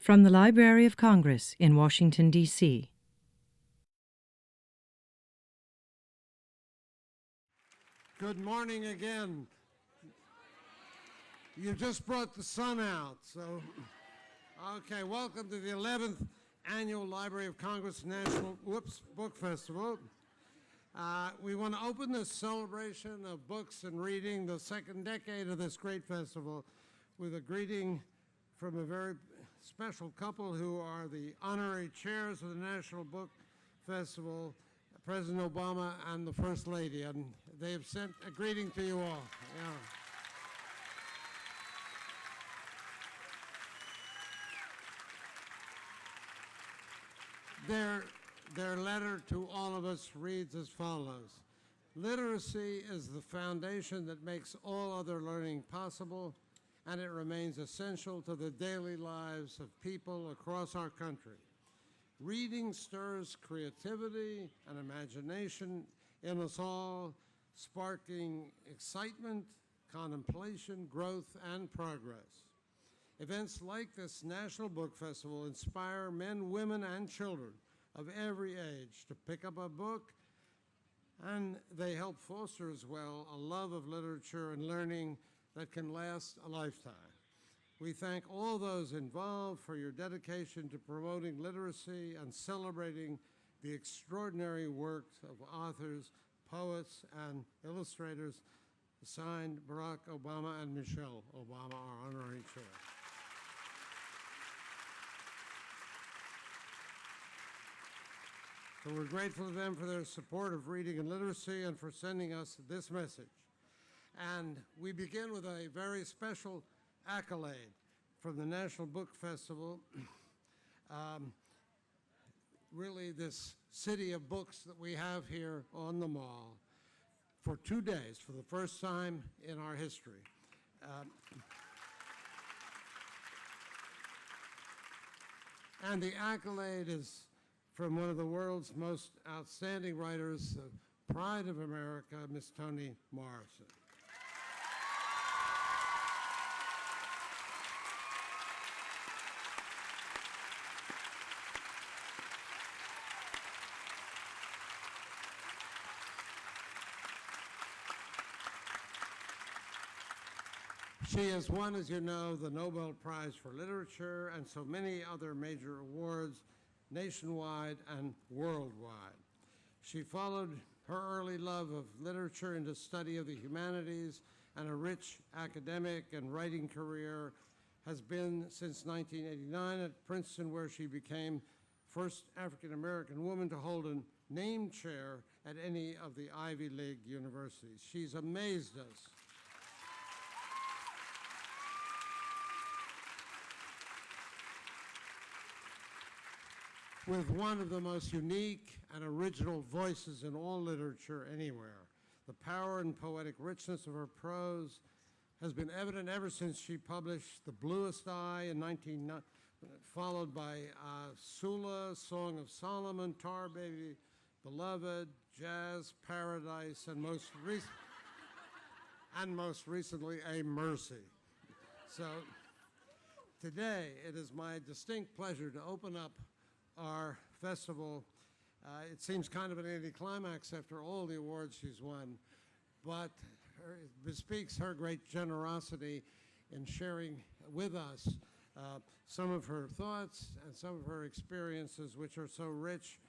From the Library of Congress in Washington, D.C. Good morning again. You just brought the sun out, so, okay, welcome to the 11th Annual Library of Congress National Book Festival. We want to open this celebration of books and reading, the second decade of this great festival, with a greeting from a very special couple who are the honorary chairs of the National Book Festival, President Obama and the First Lady, and they have sent a greeting to you all. Yeah. Their letter to all of us reads as follows. Literacy is the foundation that makes all other learning possible, and it remains essential to the daily lives of people across our country. Reading stirs creativity and imagination in us all, sparking excitement, contemplation, growth, and progress. Events like this National Book Festival inspire men, women, and children of every age to pick up a book, and they help foster as well a love of literature and learning that can last a lifetime. We thank all those involved for your dedication to promoting literacy and celebrating the extraordinary work of authors, poets, and illustrators. Signed, Barack Obama and Michelle Obama, our honorary chair. So we're grateful to them for their support of reading and literacy and for sending us this message. And we begin with a very special accolade from the National Book Festival. Really this city of books that we have here on the Mall for 2 days, for the first time in our history. And the accolade is from one of the world's most outstanding writers, the pride of America, Miss Toni Morrison. She has won, as you know, the Nobel Prize for Literature and so many other major awards nationwide and worldwide. She followed her early love of literature into study of the humanities, and a rich academic and writing career has been since 1989 at Princeton, where she became first African-American woman to hold a named chair at any of the Ivy League universities. She's amazed us. With one of the most unique and original voices in all literature anywhere. The power and poetic richness of her prose has been evident ever since she published The Bluest Eye in 1990, followed by Sula, Song of Solomon, Tar Baby, Beloved, Jazz, Paradise, and most recently, A Mercy. So today, it is my distinct pleasure to open up our festival. It seems kind of an anticlimax after all the awards she's won, but it bespeaks her great generosity in sharing with us some of her thoughts and some of her experiences, which are so rich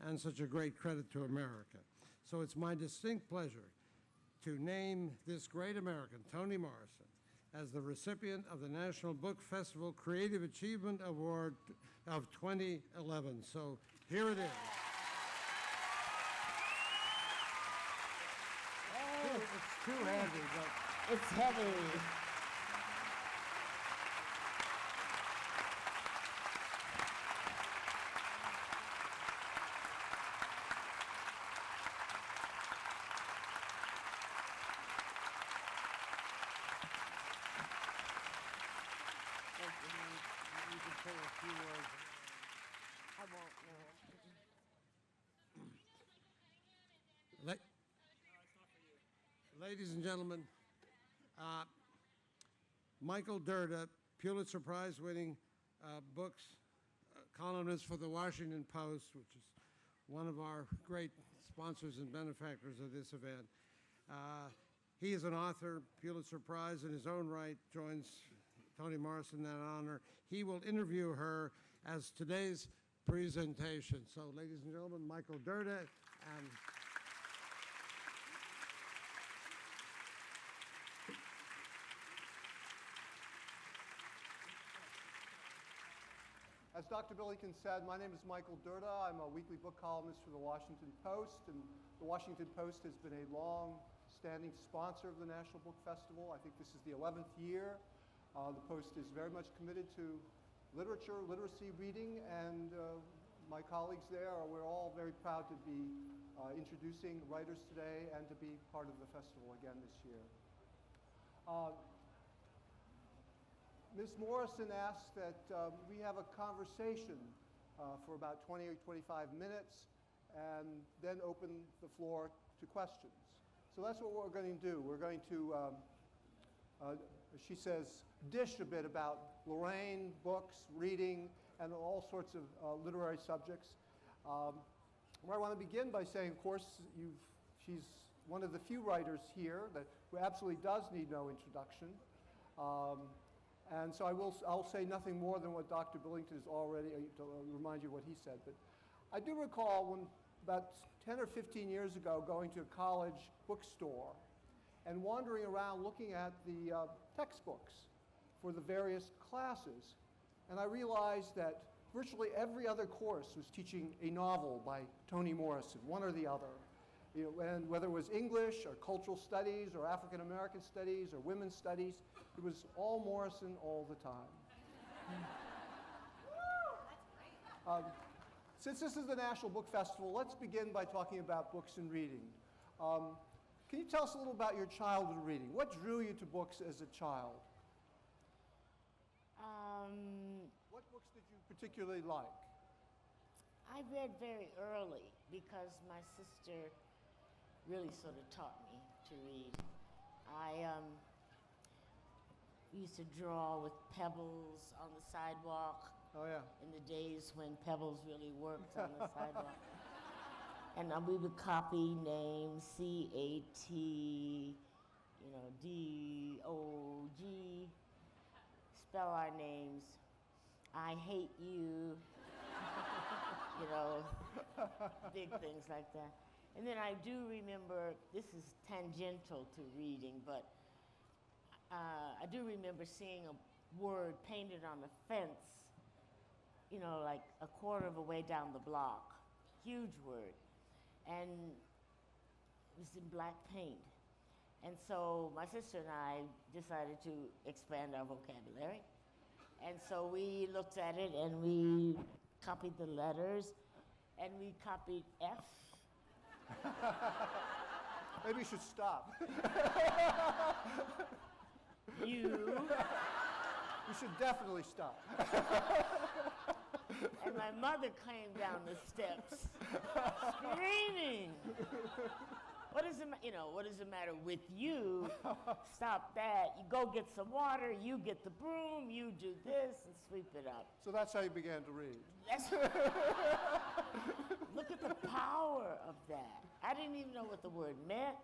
and such a great credit to America. So it's my distinct pleasure to name this great American, Toni Morrison, as the recipient of the National Book Festival Creative Achievement Award of 2011. So here it is. Oh, it's too heavy, but it's heavy. You can say a few words. I won't know. Ladies and gentlemen, Michael Dirda, Pulitzer Prize winning books, columnist for the Washington Post, which is one of our great sponsors and benefactors of this event. He is an author, Pulitzer Prize in his own right, joins Toni Morrison in that honor. He will interview her as today's presentation. So, ladies and gentlemen, Michael Durda and As Dr. Billington said, my name is Michael Durda. I'm a weekly book columnist for the Washington Post, and the Washington Post has been a long-standing sponsor of the National Book Festival. I think this is the 11th year. The Post is very much committed to literature, literacy, reading, and my colleagues there, we're all very proud to be introducing writers today and to be part of the festival again this year. Ms. Morrison asked that we have a conversation for about 20 or 25 minutes and then open the floor to questions. So that's what we're going to do. We're going to, she says, dish a bit about Lorain, books, reading, and all sorts of literary subjects. Where I want to begin by saying, of course, she's one of the few writers here who absolutely does need no introduction. And so I'll say nothing more than what Dr. Billington has already, to remind you what he said. But I do recall when, about 10 or 15 years ago, going to a college bookstore and wandering around looking at the textbooks for the various classes. And I realized that virtually every other course was teaching a novel by Toni Morrison, one or the other. You know, and whether it was English or cultural studies or African American studies or women's studies, it was all Morrison all the time. Since this is the National Book Festival, let's begin by talking about books and reading. Can you tell us a little about your childhood reading? What drew you to books as a child? What books did you particularly like? I read very early because my sister really sort of taught me to read. I used to draw with pebbles on the sidewalk. Oh, yeah. In the days when pebbles really worked on the sidewalk. And we would copy names, C-A-T, D-O-G, spell our names. I hate you, big things like that. And then I do remember, this is tangential to reading, but I do remember seeing a word painted on the fence, like a quarter of a way down the block, huge word. And it was in black paint. And so my sister and I decided to expand our vocabulary. And so we looked at it and we copied the letters and we copied F. Maybe you should stop. U. You should definitely stop. And my mother came down the steps screaming. What is the matter with you? Stop that. You go get some water, you get the broom, you do this and sweep it up. So that's how you began to read. Look at the power of that. I didn't even know what the word meant.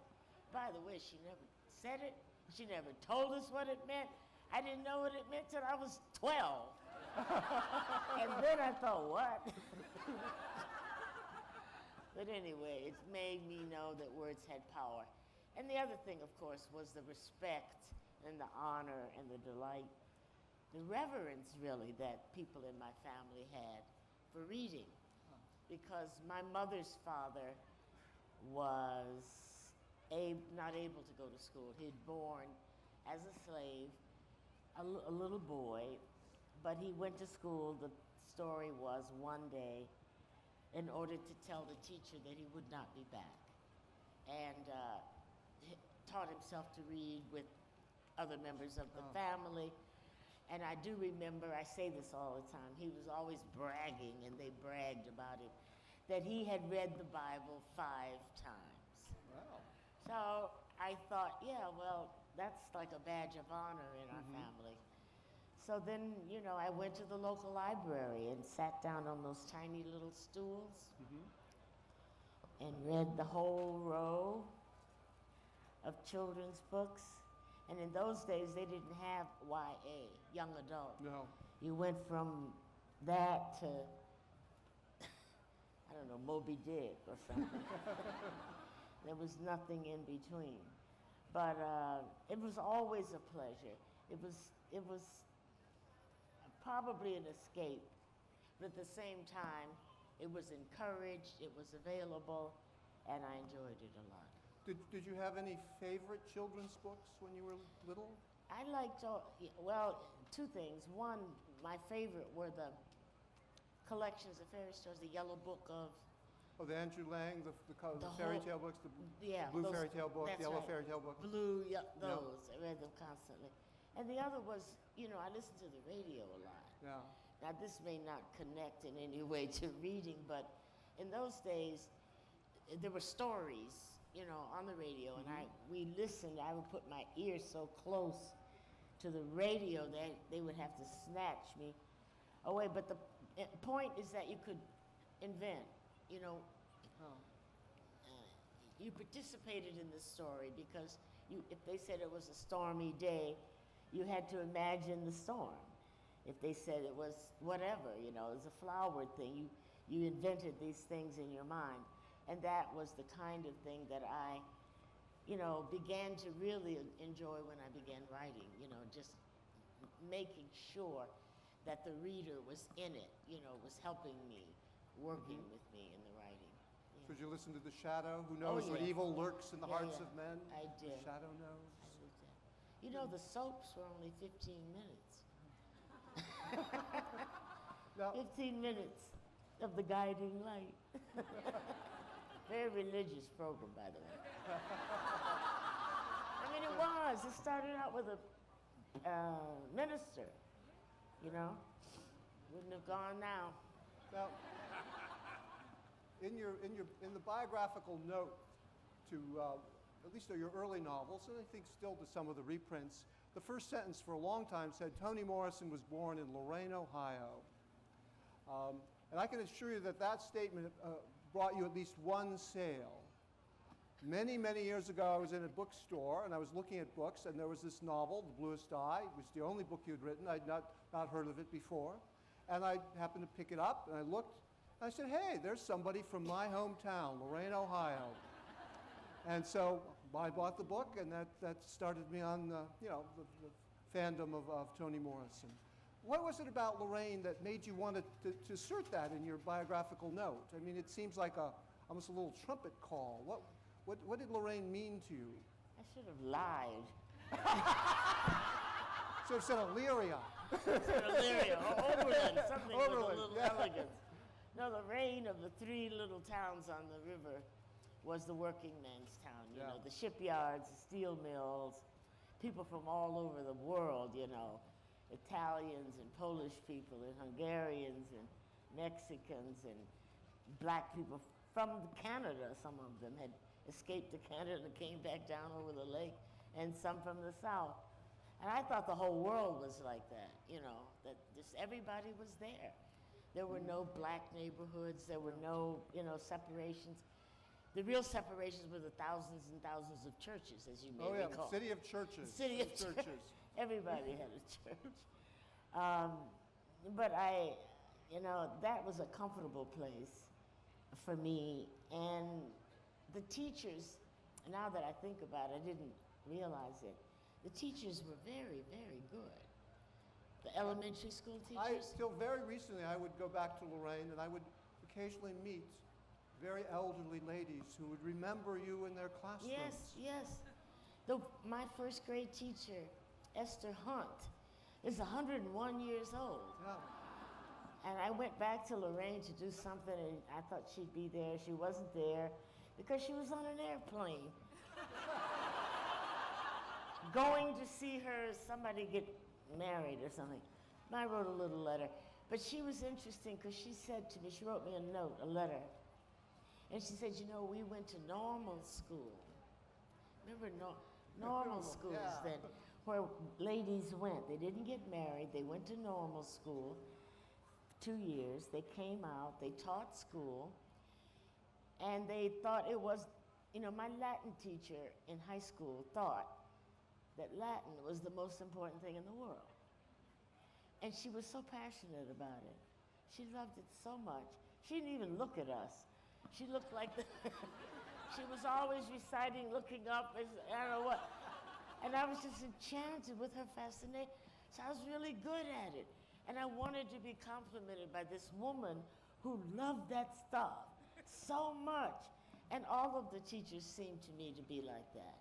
By the way, she never said it. She never told us what it meant. I didn't know what it meant till I was 12. And then I thought, what? But anyway, it's made me know that words had power. And the other thing, of course, was the respect and the honor and the delight, the reverence, really, that people in my family had for reading. Because my mother's father was not able to go to school. He'd born as a slave, a little boy, but he went to school. The story was one day, in order to tell the teacher that he would not be back. And taught himself to read with other members of the family. And I do remember, I say this all the time, he was always bragging, and they bragged about him, that he had read the Bible 5 times. Wow. So I thought, yeah, well, that's like a badge of honor in our family. So then, you know, I went to the local library and sat down on those tiny little stools and read the whole row of children's books. And in those days, they didn't have YA, young adult. No. You went from that to, I don't know, Moby Dick or something. There was nothing in between. But it was always a pleasure. It was probably an escape, but at the same time, it was encouraged, it was available, and I enjoyed it a lot. Did you have any favorite children's books when you were little? I liked, well, two things. One, my favorite were the collections of fairy stories, the Yellow Book of... Oh, the Andrew Lang, the The fairy whole- tale books, the Yeah, blue those- fairy tale book, that's the yellow right. fairy tale book. Blue, those. I read them constantly. And the other was, you know, I listened to the radio a lot. Yeah. Now, this may not connect in any way to reading, but in those days, there were stories, you know, on the radio, and we listened. I would put my ear so close to the radio that they would have to snatch me away. But the point is that you could invent, you know. Oh. You participated in the story because if they said it was a stormy day, you had to imagine the storm. If they said it was whatever, you know, it was a flower thing, you invented these things in your mind. And that was the kind of thing that I, you know, began to really enjoy when I began writing, you know, just making sure that the reader was in it, you know, was helping me, working with me in the writing. So did you listen to The Shadow? Who knows what yeah. evil lurks in the Yeah, hearts yeah. of men? I did. The Shadow knows. I did that. You know, the soaps were only 15 minutes. Now, 15 minutes of the guiding light. Very religious program, by the way. I mean, it was. It started out with a minister, you know. Wouldn't have gone now. now, in the biographical note to at least your early novels, and I think still to some of the reprints, the first sentence for a long time said Toni Morrison was born in Lorain, Ohio. And I can assure you that that statement brought you at least one sale. Many, many years ago, I was in a bookstore, and I was looking at books, and there was this novel, The Bluest Eye. It was the only book you had written. I'd not heard of it before. And I happened to pick it up, and I looked, and I said, hey, there's somebody from my hometown, Lorain, Ohio. And so I bought the book, and that started me on the fandom of Toni Morrison. What was it about Lorain that made you want to assert that in your biographical note? I mean, it seems like almost a little trumpet call. What did Lorain mean to you? I should have lied. Should have said Illyria. Illyria or Oberlin, something with a Oberlin, little yeah. elegance. No, the reign of the three little towns on the river was the working man's town. You know, the shipyards, the steel mills, people from all over the world. You know, Italians and Polish people and Hungarians and Mexicans and black people from Canada. Some of them had escaped to Canada and came back down over the lake, and some from the South. And I thought the whole world was like that, you know, that just everybody was there. There were no black neighborhoods, there were no, you know, separations. The real separations were the thousands and thousands of churches, as you may recall. City of churches. City of churches. Everybody had a church. But you know, that was a comfortable place for me. And the teachers, now that I think about it, I didn't realize it. The teachers were very, very good. The elementary school teachers. Till very recently, I would go back to Lorain, and I would occasionally meet very elderly ladies who would remember you in their classrooms. Yes. My first grade teacher, Esther Hunt, is 101 years old. Yeah. And I went back to Lorain to do something, and I thought she'd be there. She wasn't there because she was on an airplane. Going to see somebody get married or something. I wrote a little letter. But she was interesting because she said to me, she wrote me a letter. And she said, you know, we went to normal school. Remember normal schools then, where ladies went. They didn't get married. They went to normal school, 2 years. They came out, they taught school, and they thought it was, my Latin teacher in high school thought that Latin was the most important thing in the world. And she was so passionate about it. She loved it so much. She didn't even look at us. She looked like she was always reciting, looking up, as, I don't know what. And I was just enchanted with her fascination. So I was really good at it. And I wanted to be complimented by this woman who loved that stuff so much. And all of the teachers seemed to me to be like that.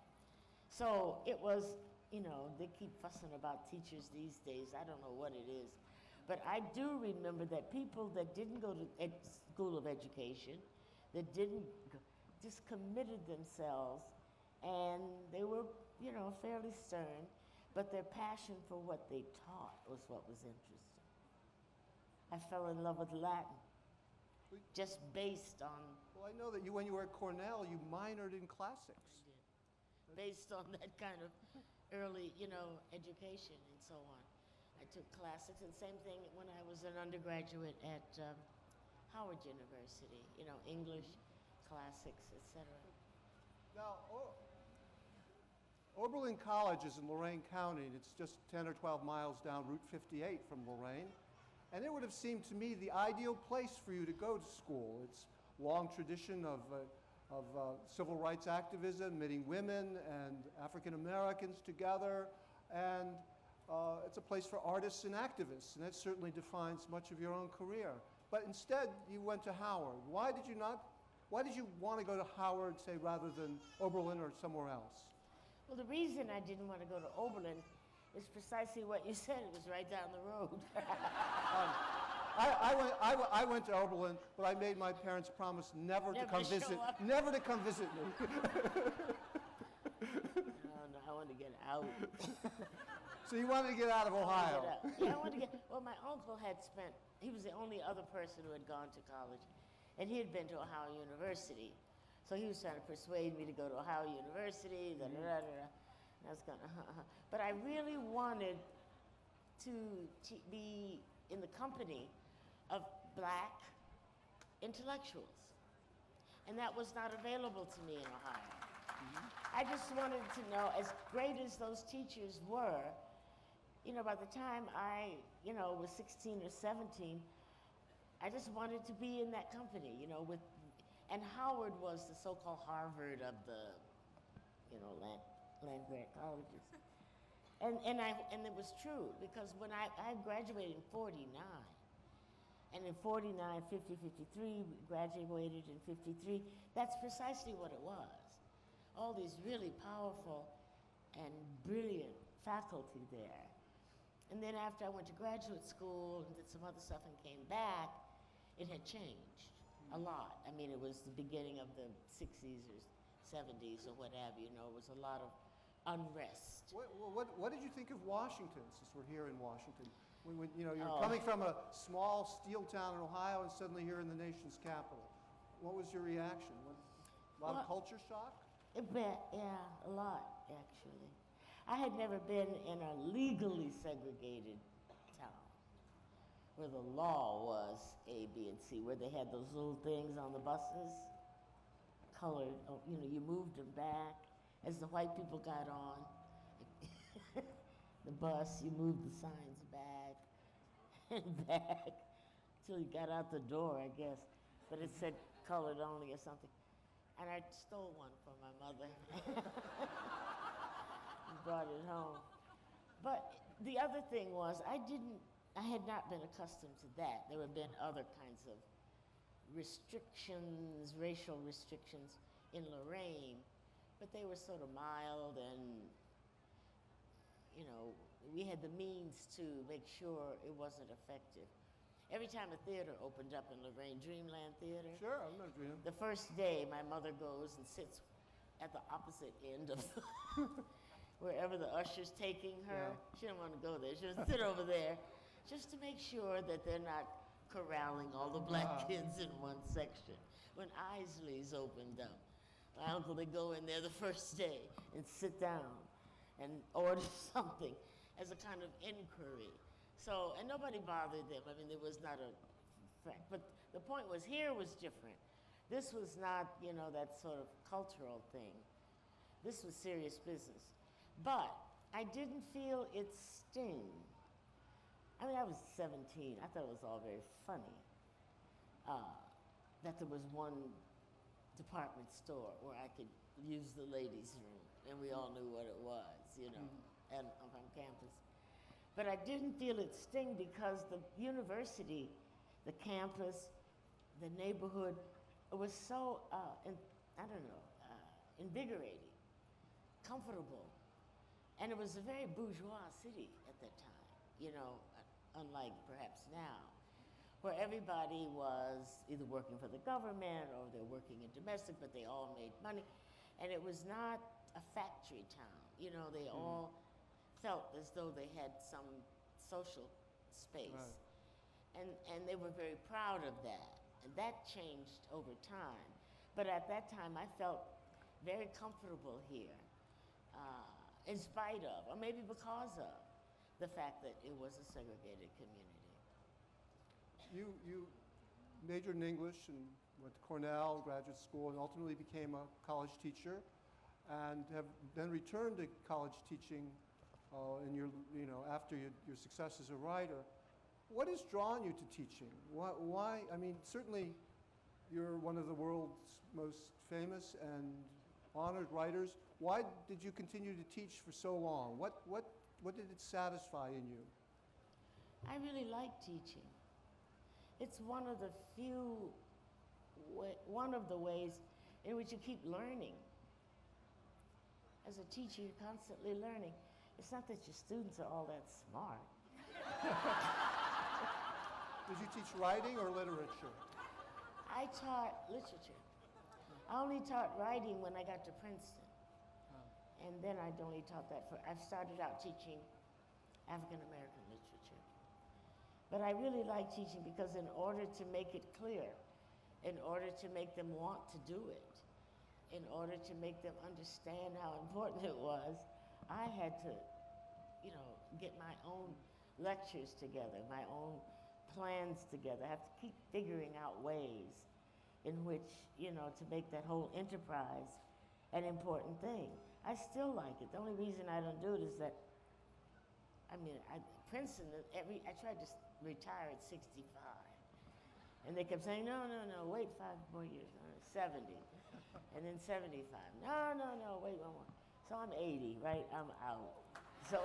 So it was, they keep fussing about teachers these days. I don't know what it is. But I do remember that people that didn't go to school of education, that just committed themselves, and they were, fairly stern, but their passion for what they taught was what was interesting. I fell in love with Latin, just based on. Well, I know that when you were at Cornell, you minored in classics. I did. Based on that kind of early, education and so on. I took classics, and same thing when I was an undergraduate at Howard University, English, classics, etc. Now, Oberlin College is in Lorain County, and it's just 10 or 12 miles down Route 58 from Lorain. And it would have seemed to me the ideal place for you to go to school. It's long tradition of civil rights activism, meeting women and African Americans together, and it's a place for artists and activists, and that certainly defines much of your own career. But instead, you went to Howard. Why did you want to go to Howard, say, rather than Oberlin or somewhere else? Well, the reason I didn't want to go to Oberlin is precisely what you said. It was right down the road. I went to Oberlin, but I made my parents promise never to come visit me. No, I wanted to get out. So you wanted to get out of Ohio? Yeah, I wanted to get. Well, my uncle he was the only other person who had gone to college, and he had been to Ohio University. So he was trying to persuade me to go to Ohio University, And I was going, But I really wanted to be in the company of Black intellectuals. And that was not available to me in Ohio. I just wanted to know, as great as those teachers were, by the time I, was 16 or 17, I just wanted to be in that company, and Howard was the so-called Harvard of the, land-grant colleges. And it was true, because when I graduated in 49, and in 49, 50, 53, we graduated in 53, that's precisely what it was. All these really powerful and brilliant faculty there. And then after I went to graduate school and did some other stuff and came back, it had changed a lot. I mean, it was the beginning of the 60s or 70s or what have you. It was a lot of unrest. What did you think of Washington, since we're here in Washington? You're coming from a small steel town in Ohio and suddenly you're in the nation's capital. What was your reaction? A lot of culture shock? Yeah, a lot, actually. I had never been in a legally segregated town where the law was A, B, and C, where they had those little things on the buses, colored. You moved them back as the white people got on the bus. You moved the signs back and back till you got out the door, I guess. But it said colored only or something. And I stole one from my mother. Brought it home. But the other thing was, I had not been accustomed to that. There had been other kinds of restrictions, racial restrictions in Lorain, but they were sort of mild, and we had the means to make sure it wasn't effective. Every time a theater opened up in Lorain, Dreamland Theater. Sure, I'm not dreaming. The first day, my mother goes and sits at the opposite end of wherever the usher's taking her. Yeah. She didn't want to go there. She would sit over there just to make sure that they're not corralling all the Black kids in one section. When Isley's opened up, my uncle would go in there the first day and sit down. and order something as a kind of inquiry. So, and nobody bothered them. I mean, there was not a fact. But the point was, here was different. This was not, you know, that sort of cultural thing. This was serious business. But I didn't feel its sting. I mean, I was 17. I thought it was all very funny that there was one department store where I could use the ladies' room, and we all knew what it was, you know, and on campus. But I didn't feel its sting because the university, the campus, the neighborhood, it was so, invigorating, comfortable. And it was a very bourgeois city at that time, you know, unlike perhaps now, where everybody was either working for the government or they're working in domestic, but they all made money. And it was not a factory town. You know, they all felt as though they had some social space. Right. And they were very proud of that. And that changed over time. But at that time, I felt very comfortable here, in spite of, or maybe because of, the fact that it was a segregated community. You majored in English and went to Cornell, graduate school, and ultimately became a college teacher, and have then returned to college teaching in your, you know, after your success as a writer. What has drawn you to teaching? Why? I mean, certainly you're one of the world's most famous and honored writers. Why did you continue to teach for so long? What did it satisfy in you? I really like teaching. It's one of the ways in which you keep learning. As a teacher, you're constantly learning. It's not that your students are all that smart. Did you teach writing or literature? I taught literature. I only taught writing when I got to Princeton. And then I'd only taught that I've started out teaching African American literature. But I really like teaching because in order to make it clear, in order to make them want to do it, in order to make them understand how important it was, I had to, you know, get my own lectures together, my own plans together. I have to keep figuring out ways in which, you know, to make that whole enterprise an important thing. I still like it. The only reason I don't do it is that, I mean, Princeton, I tried to retire at 65. And they kept saying, no, wait 5 more years, 70. And then 75. No, wait one more. So I'm 80, right? I'm out. So.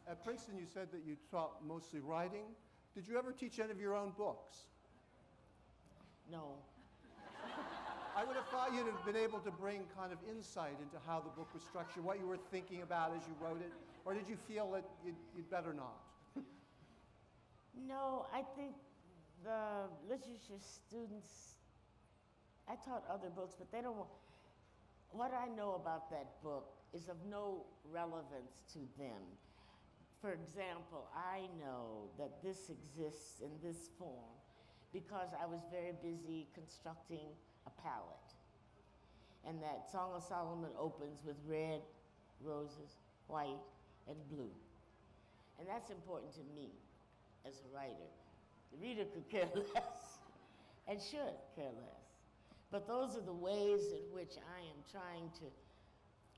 At Princeton, you said that you taught mostly writing. Did you ever teach any of your own books? No. I would have thought you'd have been able to bring kind of insight into how the book was structured, what you were thinking about as you wrote it, or did you feel that you'd better not? No, I think the literature students, I taught other books, but they don't want, what I know about that book is of no relevance to them. For example, I know that this exists in this form because I was very busy constructing a palette. And that Song of Solomon opens with red roses, white, and blue. And that's important to me as a writer. The reader could care less and should care less. But those are the ways in which I am trying to,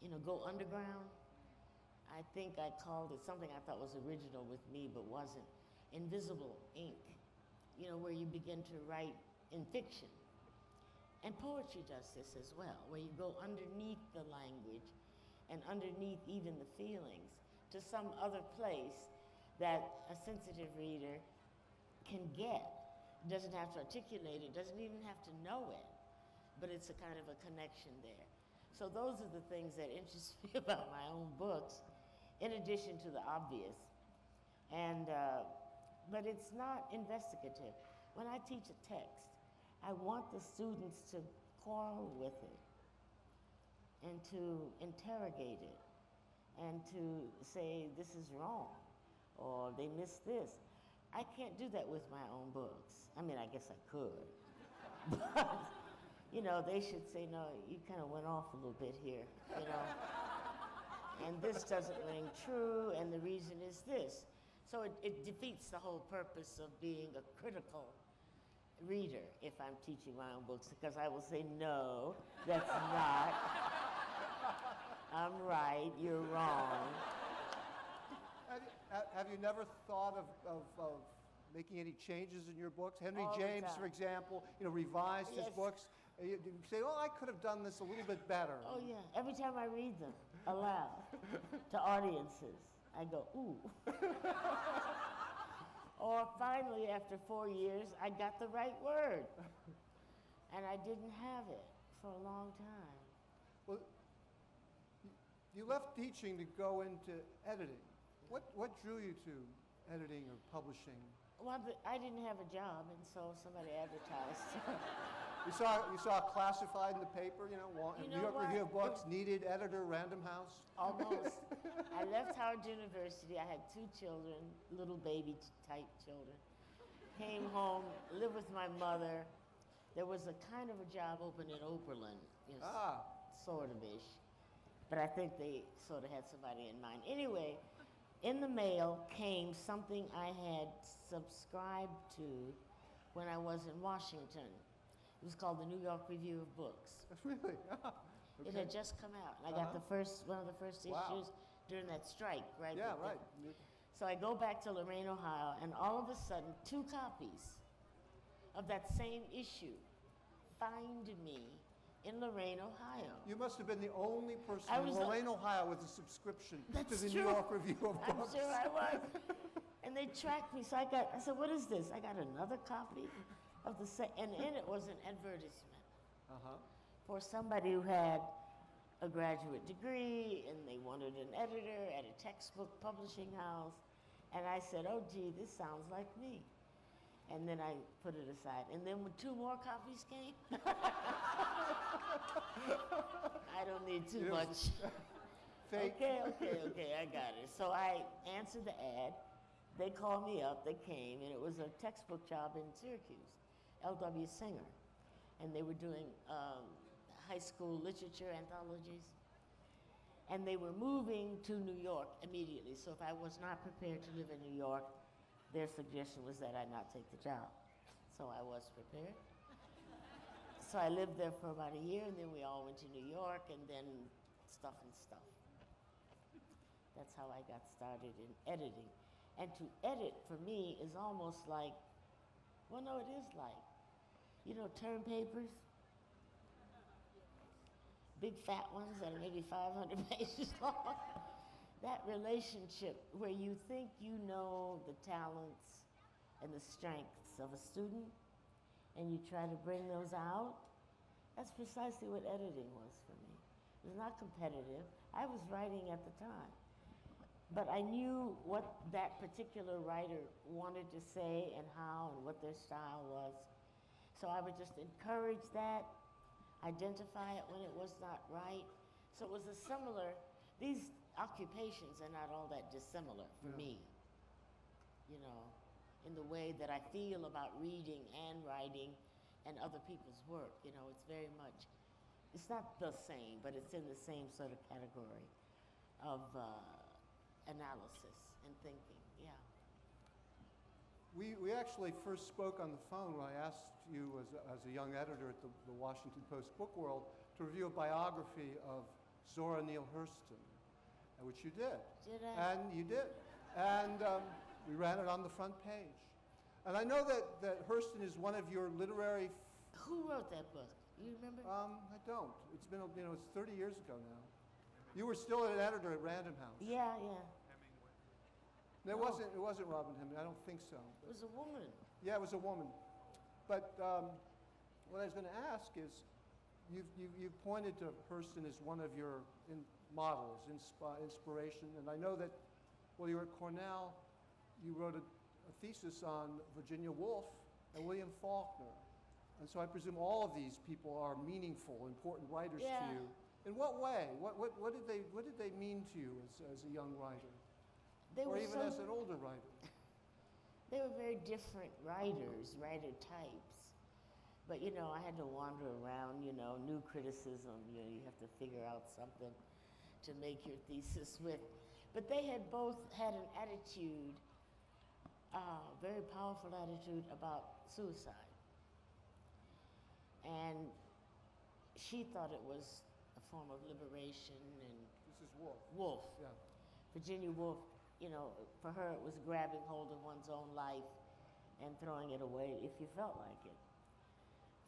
you know, go underground. I think I called it something I thought was original with me, but wasn't. Invisible ink, you know, where you begin to write in fiction. And poetry does this as well, where you go underneath the language and underneath even the feelings to some other place that a sensitive reader can get. Doesn't have to articulate it, doesn't even have to know it, but it's a kind of a connection there. So those are the things that interest me about my own books, in addition to the obvious. And, but it's not investigative. When I teach a text, I want the students to quarrel with it and to interrogate it and to say this is wrong or they missed this. I can't do that with my own books. I mean, I guess I could. But, you know, they should say, no, you kind of went off a little bit here, you know. And this doesn't ring true, and the reason is this. So it defeats the whole purpose of being a critical reader if I'm teaching my own books, because I will say, no, that's not. I'm right, you're wrong. Have you never thought of making any changes in your books? Henry All the James, time. for example, you know, revised his Yes. books. You say, oh, I could have done this a little bit better. Oh yeah, every time I read them aloud to audiences, I go, ooh. Or finally, after 4 years, I got the right word. And I didn't have it for a long time. Well, you left teaching to go into editing. What drew you to editing or publishing? Well, I didn't have a job, and so somebody advertised. You saw a classified in the paper, you know, You New know York what? Review of Books, needed editor, Random House. Almost. I left Howard University. I had 2 children, little baby type children. Came home, lived with my mother. There was a kind of a job open in Oberlin, you know, sort of-ish. But I think they sort of had somebody in mind. Anyway, in the mail came something I had subscribed to when I was in Washington. It was called the New York Review of Books. Really? It had just come out, and I got one of the first Wow. issues during that strike, right? Yeah, that- right. So I go back to Lorain, Ohio, and all of a sudden, 2 copies of that same issue find me in Lorain, Ohio. You must have been the only person I in was Lorain, Ohio with a subscription to That's the true. New York Review of I'm Books. sure I was. And they tracked me, so I said, what is this? I got another copy of the same, and in it was an advertisement for somebody who had a graduate degree, and they wanted an editor at a textbook publishing house. And I said, oh, gee, this sounds like me. And then I put it aside. And then when 2 more copies came, I don't need too much. Fake. Okay, I got it. So I answered the ad. They called me up, they came, and it was a textbook job in Syracuse, L.W. Singer. And they were doing high school literature anthologies. And they were moving to New York immediately. So if I was not prepared to live in New York, their suggestion was that I not take the job. So I was prepared. So I lived there for about a year, and then we all went to New York, and then stuff. That's how I got started in editing. And to edit, for me, is almost like, well, no, it is like, you know, term papers? Big fat ones that are maybe 500 pages long. That relationship where you think you know the talents and the strengths of a student, and you try to bring those out, that's precisely what editing was for me. It was not competitive. I was writing at the time. But I knew what that particular writer wanted to say and how and what their style was. So I would just encourage that, identify it when it was not right. So it was a similar, these occupations are not all that dissimilar for me, you know, in the way that I feel about reading and writing and other people's work. You know, it's very much, it's not the same, but it's in the same sort of category of analysis and thinking, yeah. We actually first spoke on the phone when I asked you as a young editor at the Washington Post Book World to review a biography of Zora Neale Hurston, which you did. Did I? And you did. And we ran it on the front page. And I know that Hurston is one of your literary... Who wrote that book? You remember? I don't. It's been, you know, it's 30 years ago now. You were still an editor at Random House. Yeah. No, it wasn't Robin Hemingway. I don't think so. It was a woman. Yeah, it was a woman. But what I was going to ask is, you've pointed to Hurston as one of your models, inspiration, and I know that while you were at Cornell, you wrote a thesis on Virginia Woolf and William Faulkner. And so I presume all of these people are meaningful, important writers to you. In what way? What did they mean to you as a young writer? Or even as an older writer? They were very different writers, writer types. But you know, I had to wander around, you know, new criticism, you know, you have to figure out something to make your thesis with. But they had both had an attitude, very powerful attitude about suicide. And she thought it was a form of liberation, and This is Wolf. Woolf, Yeah. Virginia Woolf, you know, for her it was grabbing hold of one's own life and throwing it away if you felt like it.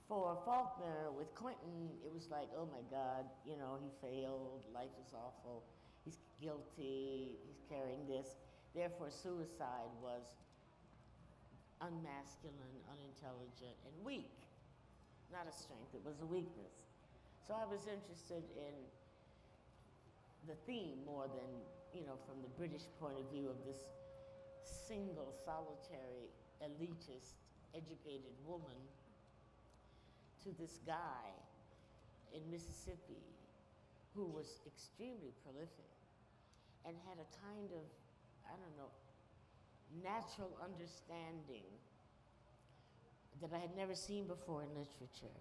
For Faulkner with Clinton, it was like, oh my God, you know, he failed, life is awful, he's guilty, he's carrying this. Therefore, suicide was unmasculine, unintelligent, and weak. Not a strength, it was a weakness. So I was interested in the theme more than, you know, from the British point of view of this single, solitary, elitist, educated woman to this guy in Mississippi who was extremely prolific and had a kind of, I don't know, natural understanding that I had never seen before in literature.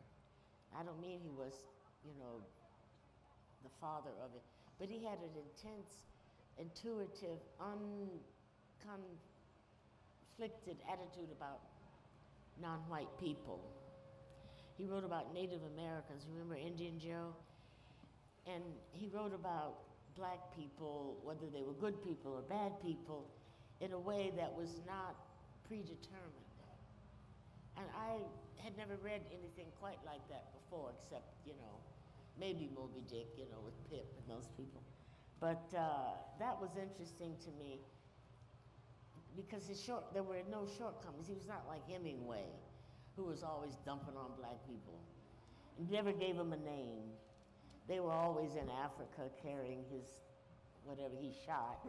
I don't mean he was, you know, the father of it, but he had an intense, intuitive, unconflicted attitude about non-white people. He wrote about Native Americans. Remember Indian Joe? And he wrote about black people, whether they were good people or bad people, in a way that was not predetermined. And I had never read anything quite like that before, except, you know, maybe Moby Dick, you know, with Pip and those people. But that was interesting to me because there were no shortcomings. He was not like Hemingway, who was always dumping on black people. And never gave them a name. They were always in Africa carrying his, whatever he shot,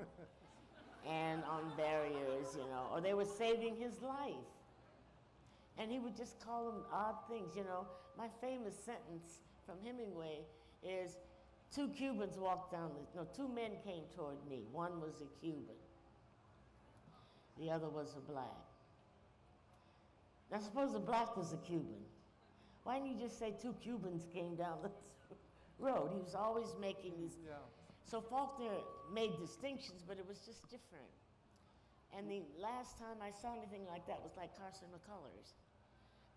and on barriers, you know, or they were saving his life. And he would just call them odd things, you know. My famous sentence from Hemingway is, two men came toward me. One was a Cuban, the other was a black. Now suppose the black was a Cuban. Why didn't you just say two Cubans came down the road? He was always making these. Yeah. So Faulkner made distinctions, but it was just different. And the last time I saw anything like that was like Carson McCullers.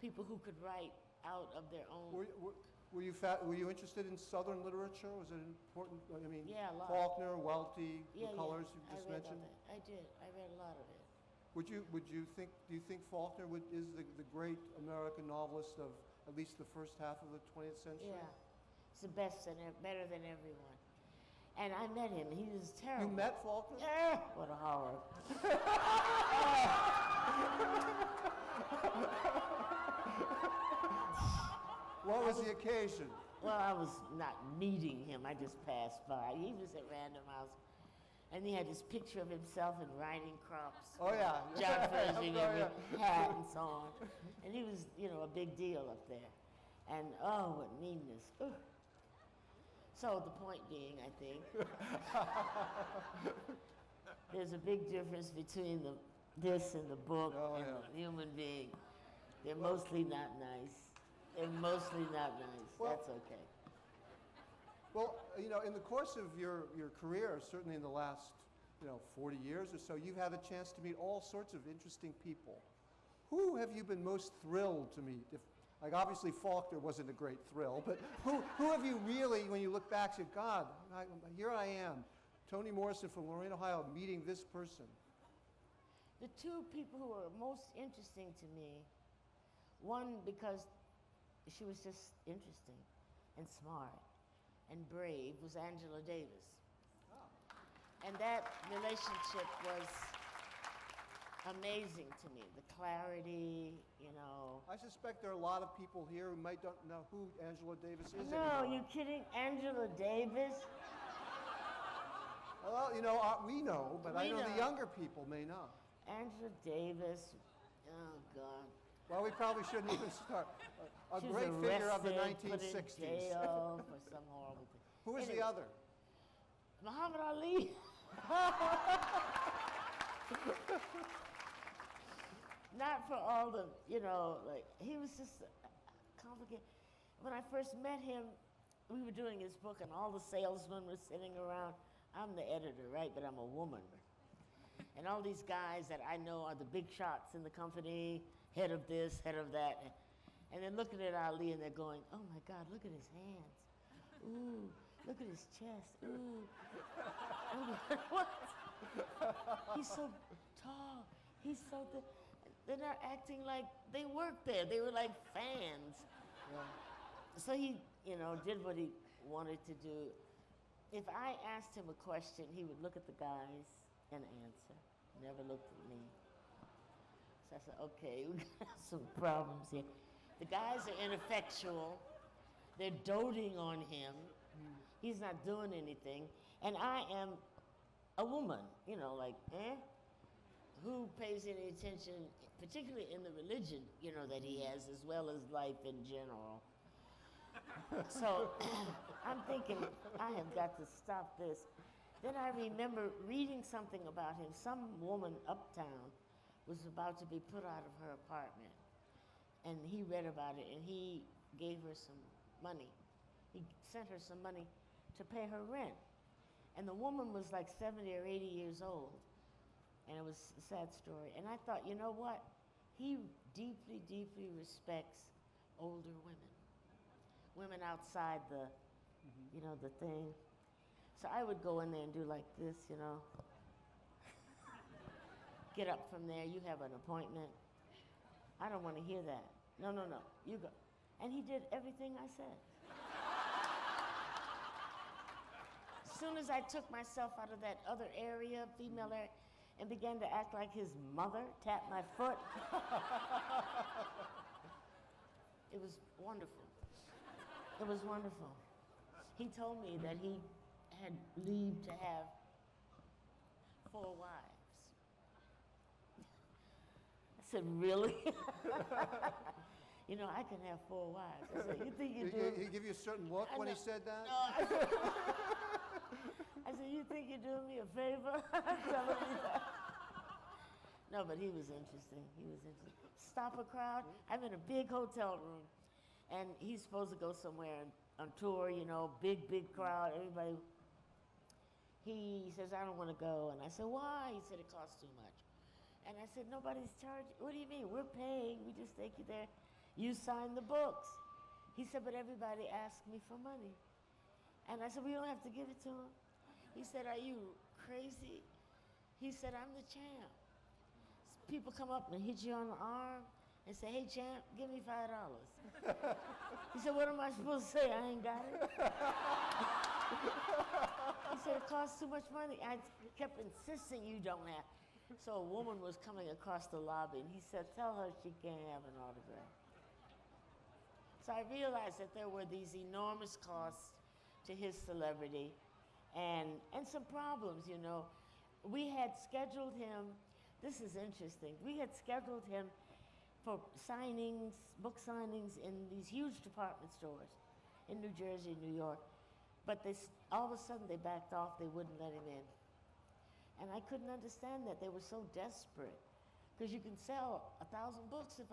People who could write out of their own. Were you interested in Southern literature? Was it important? I mean, Yeah, a lot. Faulkner, Welty, Yeah, McCullers, yeah. you I just read mentioned. all that. I did. I read a lot of it. Do you think Faulkner is the great American novelist of at least the first half of the 20th century? Yeah, it's the best and better than everyone. And I met him. He was terrible. You met Faulkner? What a horror. What was the occasion? Well, I was not meeting him. I just passed by. He was at Random House. And he had this picture of himself in riding crops. Oh, yeah. John Fraser, Oh, yeah. hat and so on. And he was, you know, a big deal up there. And oh, what meanness. Ugh. So the point being, I think, there's a big difference between this and the book and the human being. They're mostly not nice. They're mostly not nice. Well, That's okay. Well, you know, in the course of your career, certainly in the last, 40 years or so, you've had a chance to meet all sorts of interesting people. Who have you been most thrilled to meet? Like, obviously Faulkner wasn't a great thrill, but who have you really, when you look back, said, God, here I am, Toni Morrison from Lorain, Ohio, meeting this person? The two people who were most interesting to me, one because she was just interesting and smart and brave, was Angela Davis. Oh. And that relationship was amazing to me. The clarity, you know. I suspect there are a lot of people here who might don't know who Angela Davis is No, anymore. you kidding? Angela Davis? Well, we know, but I know the younger people may not. Angela Davis, oh God. Well, we probably shouldn't even start. A She was great figure of the arrested, put in 1960s. jail for some horrible thing. Who is Anyway, the other? Muhammad Ali. not for all the, like, he was just complicated. When I first met him, we were doing his book, and all the salesmen were sitting around. I'm the editor, right, but I'm a woman. And all these guys that I know are the big shots in the company, head of this, head of that. And they're looking at Ali and they're going, oh my God, look at his hands. Ooh, look at his chest. Ooh. What? He's so tall. He's so they're not acting like they worked there. They were like fans. Yeah. So he, did what he wanted to do. If I asked him a question, he would look at the guys and answer. Never looked at me. So I said, okay, we got some problems here. The guys are ineffectual. They're doting on him. He's not doing anything. And I am a woman, who pays any attention, particularly in the religion, that he has, as well as life in general. So I'm thinking, I have got to stop this. Then I remember reading something about him. Some woman uptown was about to be put out of her apartment. And he read about it, and he gave her some money. He sent her some money to pay her rent. And the woman was like 70 or 80 years old. And it was a sad story. And I thought, you know what? He deeply, deeply respects older women. Women outside the, the thing. So I would go in there and do like this, Get up from there, you have an appointment. I don't want to hear that. No, you go. And he did everything I said. As soon as I took myself out of that other area, female area, and began to act like his mother, tap my foot, it was wonderful. It was wonderful. He told me that he had leave to have 4 wives. I said, really? I can have 4 wives. I said, you think you do? He give you a certain look when he said that? No, I said, you think you're doing me a favor? Telling me that. No, but he was interesting. Stop a crowd. I'm in a big hotel room, and he's supposed to go somewhere on tour, big crowd, everybody. He says, I don't want to go. And I said, why? He said, it costs too much. And I said, nobody's charging. What do you mean? We're paying. We just take you there. You sign the books. He said, but everybody asked me for money. And I said, we don't have to give it to him. He said, are you crazy? He said, I'm the champ. People come up and hit you on the arm and say, hey, champ, give me $5. He said, what am I supposed to say? I ain't got it. He said, it costs too much money. I kept insisting you don't have. So a woman was coming across the lobby, and he said, tell her she can't have an autograph. So I realized that there were these enormous costs to his celebrity and some problems, We had scheduled him, this is interesting, we had scheduled him for signings, book signings in these huge department stores in New Jersey, New York. But all of a sudden they backed off, they wouldn't let him in. And I couldn't understand that. They were so desperate. Because you can sell 1,000 books if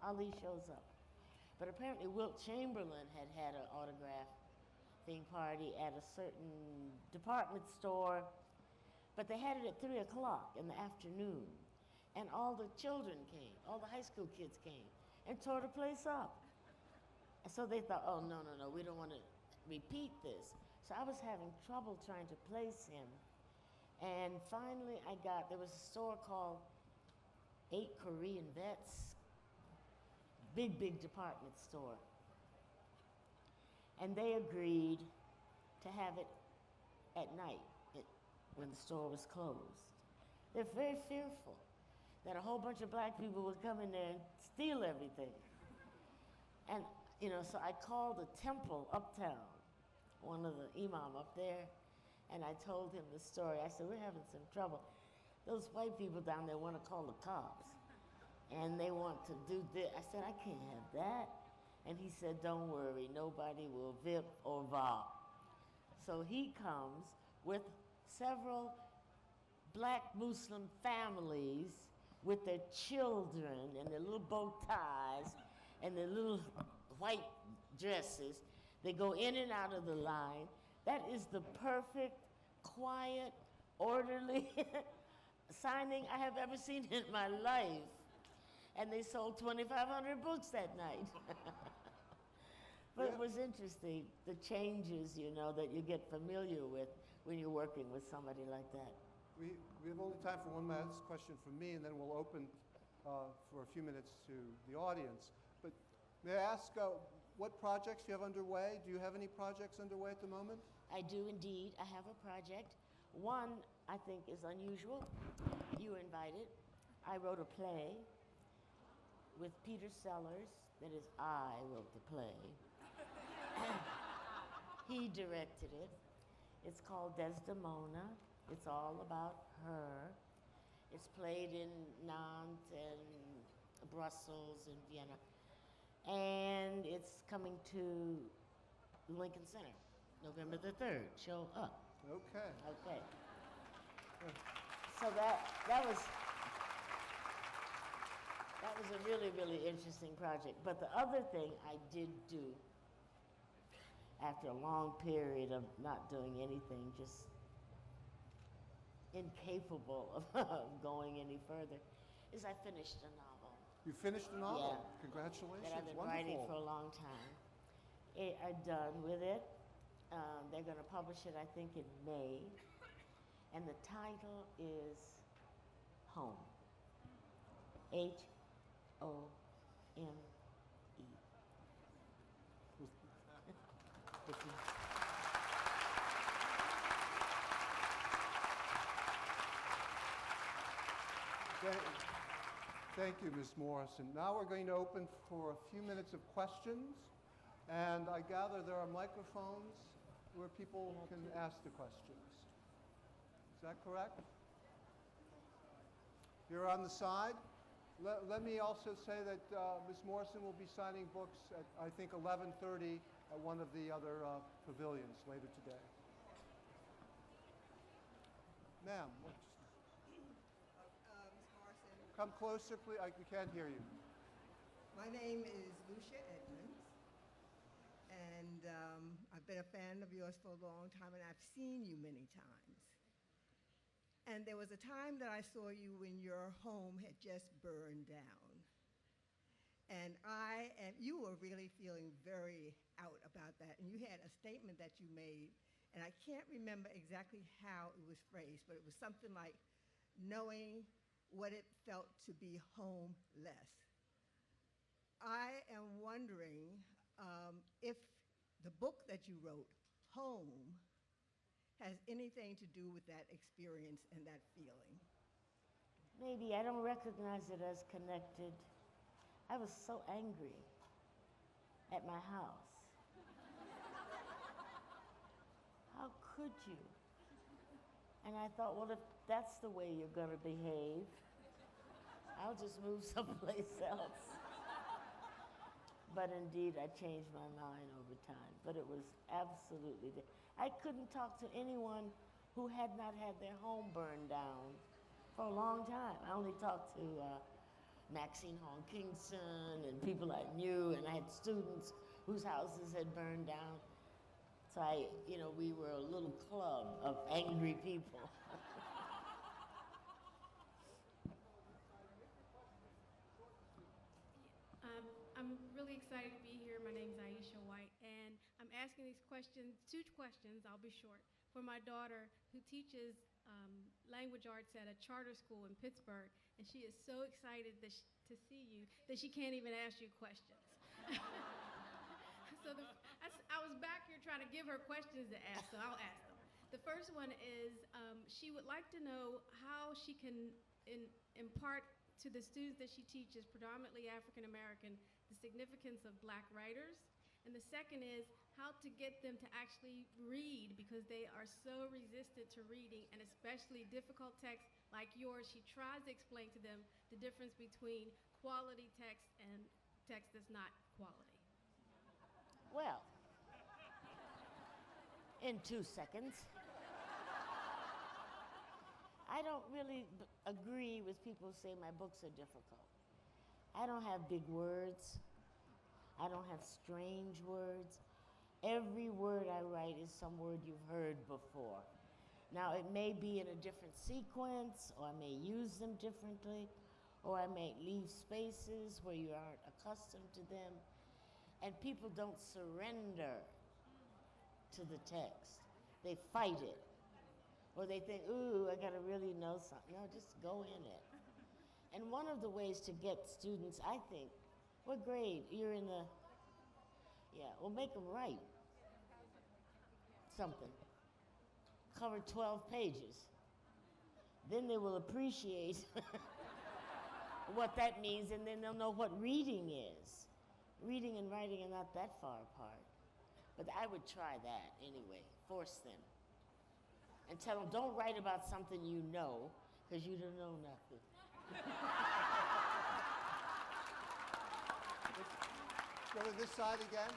Ali shows up. But apparently Wilt Chamberlain had an autograph thing party at a certain department store. But they had it at 3 o'clock in the afternoon. And all the children came, all the high school kids came, and tore the place up. And so they thought, oh, no, we don't want to repeat this. So I was having trouble trying to place him. And finally there was a store called 8 Korean Vets, big department store. And they agreed to have it at night when the store was closed. They're very fearful that a whole bunch of black people would come in there and steal everything. And, so I called the temple uptown, one of the imam up there, and I told him the story. I said, we're having some trouble. Those white people down there want to call the cops, and they want to do this. I said, I can't have that. And he said, don't worry, nobody will vip or vop. So he comes with several black Muslim families with their children and their little bow ties and their little white dresses. They go in and out of the line. That is the perfect, quiet, orderly signing I have ever seen in my life. And they sold 2,500 books that night. But it was interesting, the changes, you know, that you get familiar with when you're working with somebody like that. We have only time for one last question from me, and then we'll open for a few minutes to the audience. But may I ask what projects you have underway? Do you have any projects underway at the moment? I do indeed. I have a project. One, I think, is unusual. You were invited. I wrote a play with Peter Sellers. That is, I wrote the play. He directed it. It's called Desdemona. It's all about her. It's played in Nantes and Brussels and Vienna. And it's coming to Lincoln Center, November the 3rd. Show up. Okay. Okay. So that was a really, really interesting project. But the other thing I did do after a long period of not doing anything, just incapable of going any further, is I finished a novel. You finished a novel? Yeah. Congratulations. That I've been Wonderful. writing for a long time. I'm done with it. They're going to publish it, I think, in May. And the title is Home. H-O-M-E. Thank you, Ms. Morrison. Now we're going to open for a few minutes of questions, and I gather there are microphones where people can ask the questions. Is that correct? Here on the side. Let me also say that Ms. Morrison will be signing books at, I think, 11:30 at one of the other pavilions later today. Ma'am, Ms. Morrison, come closer, please. We can't hear you. my name is Lucia Edmonds, and I've been a fan of yours for a long time, and I've seen you many times. And there was a time that I saw you when your home had just burned down. And you were really feeling very out about that. And you had a statement that you made, and I can't remember exactly how it was phrased, but it was something like knowing what it felt to be homeless. I am wondering if the book that you wrote, Home, has anything to do with that experience and that feeling. Maybe. I don't recognize it as connected. I was so angry at my house. How could you? And I thought, well, if that's the way you're going to behave, I'll just move someplace else. But indeed, I changed my mind over time. But it was absolutely, I couldn't talk to anyone who had not had their home burned down for a long time. I only talked to Maxine Hong Kingston and people I knew, and I had students whose houses had burned down. So we were a little club of angry people. I'm really excited to be here. My name is Aisha White, and I'm asking these questions, two questions, I'll be short, for my daughter who teaches language arts at a charter school in Pittsburgh, and she is so excited to see you that she can't even ask you questions. So I was back here trying to give her questions to ask, so I'll ask them. The first one is she would like to know how she can impart to the students that she teaches, predominantly African American, the significance of Black writers. And the second is how to get them to actually read, because they are so resistant to reading, and especially difficult texts like yours. She tries to explain to them the difference between quality text and text that's not quality. Well, in 2 seconds, I don't really agree with people who say my books are difficult. I don't have big words. I don't have strange words. Every word I write is some word you've heard before. Now, it may be in a different sequence, or I may use them differently, or I may leave spaces where you aren't accustomed to them. And people don't surrender to the text. They fight it. Or they think, ooh, I gotta really know something. No, just go in it. And one of the ways to get students, I think, what grade? You're in the, yeah, well, make them write something. Cover 12 pages. Then they will appreciate what that means, and then they'll know what reading is. Reading and writing are not that far apart. But I would try that anyway, force them. And tell them, don't write about something you know, because you don't know nothing. Go to this side again.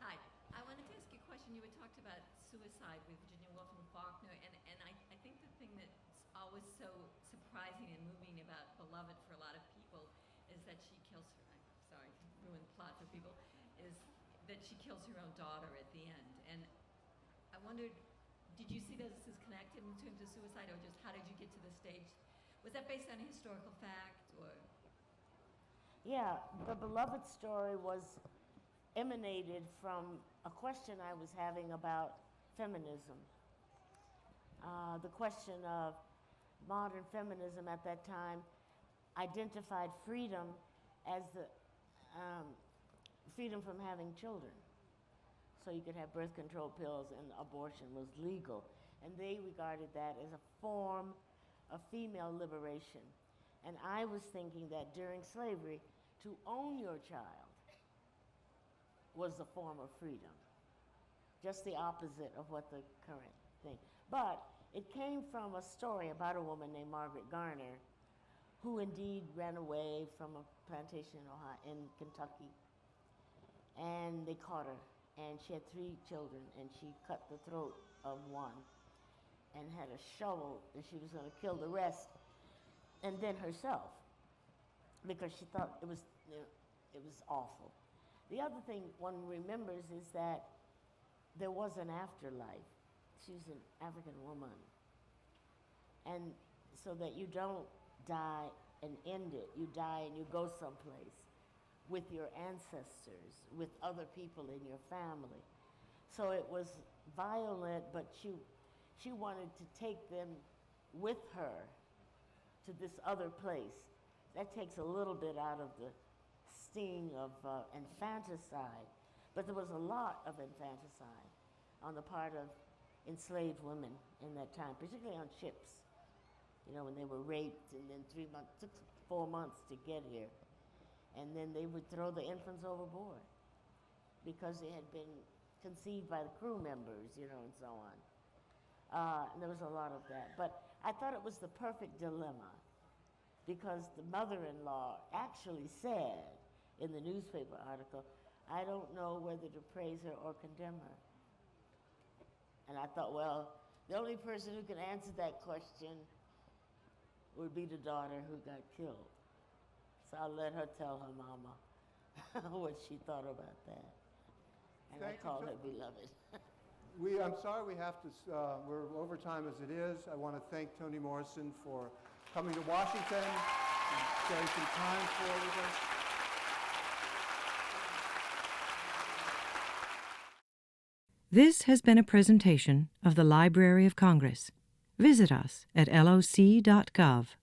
Hi. I wanted to ask you a question. You had talked about suicide with Virginia Woolf and Faulkner, and I think the thing that's always so surprising and moving about Beloved for a lot of people is that she kills her, I'm sorry to ruin the plot for people, is that she kills her own daughter at the end. And I wondered, did you see those as connected in terms of suicide, or just how did you get to the stage? Was that based on a historical fact, or? Yeah, the Beloved story was emanated from a question I was having about feminism. The question of modern feminism at that time identified freedom as the freedom from having children. So you could have birth control pills and abortion was legal. And they regarded that as a form of female liberation. And I was thinking that during slavery, to own your child was a form of freedom. Just the opposite of what the current thing. But it came from a story about a woman named Margaret Garner, who indeed ran away from a plantation in Kentucky. And they caught her. And she had 3 children, and she cut the throat of one and had a shovel, and she was going to kill the rest, and then herself, because she thought it was awful. The other thing one remembers is that there was an afterlife. She was an African woman. And so that you don't die and end it, you die and you go someplace with your ancestors, with other people in your family. So it was violent, but she wanted to take them with her to this other place. That takes a little bit out of the sting of infanticide, but there was a lot of infanticide on the part of enslaved women in that time, particularly on ships. You know, when they were raped, and then 3 months, took 4 months to get here. And then they would throw the infants overboard because they had been conceived by the crew members, you know, and so on. And there was a lot of that. But I thought it was the perfect dilemma because the mother-in-law actually said in the newspaper article, I don't know whether to praise her or condemn her. And I thought, well, the only person who can answer that question would be the daughter who got killed. So I'll let her tell her mama what she thought about that. And I called her Beloved. I'm sorry we have to, we're over time as it is. I want to thank Toni Morrison for coming to Washington and sharing some time with us. This has been a presentation of the Library of Congress. Visit us at loc.gov.